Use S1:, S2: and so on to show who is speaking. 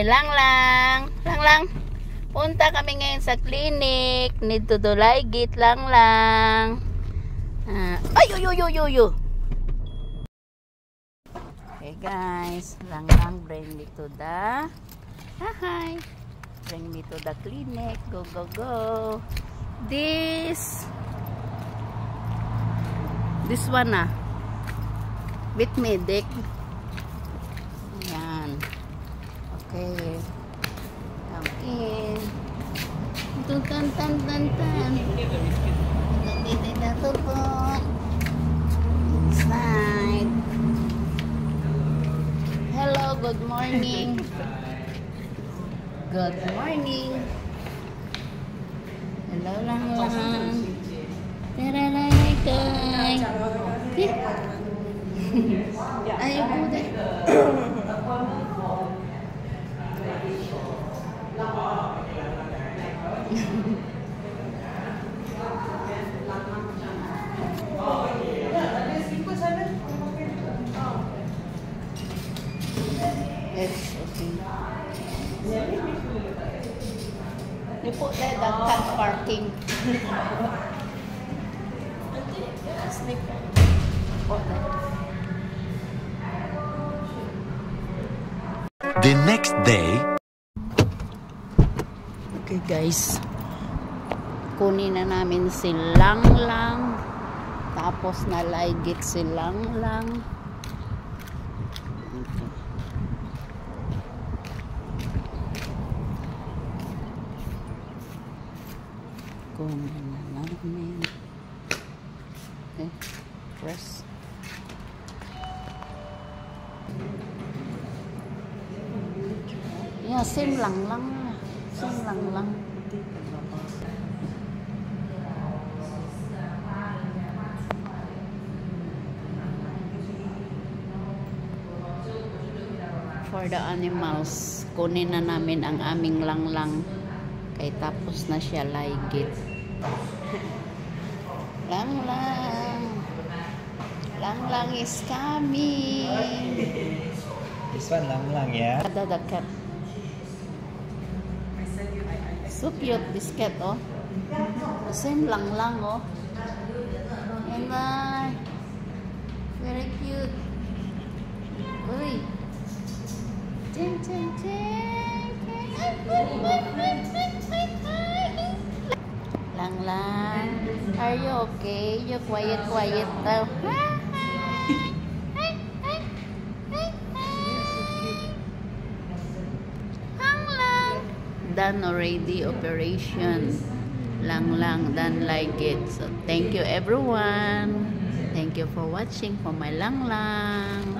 S1: Lang lang. Lang lang. Punta kami ngayon sa clinic. Need to do Ligit. Lang lang. Ay, yo. Okay guys. Lang lang. Bring me to the... Hi. Bring me to the clinic. Go, go, go. This one with me, Dick. Yan. Okay. Come in. Tan. Dito po. Inside. Hello, good morning. Good morning. Hello lang. Tararay kay. Ayaw po deh. It's okay. You put there the car parking.
S2: The next day.
S1: Okay guys. Kunin na namin si Lang lang. Tapos na Ligit si Lang lang. Okay. Kunin na namin. Okay. Press. Yeah, same lang lang. Same lang lang. For the animals, kunin na namin ang aming lang lang. Kay tapos na siya Ligit. Lang lang. Lang lang is coming.
S2: This one lang, yeah.
S1: The cat. So cute, this cat, oh. The same lang lang, oh. And very cute. Uy. Ting. Lang lang. Are you okay? You quiet daw. Done already operation. Lang lang done Ligit. So thank you everyone. Thank you for watching for my lang lang.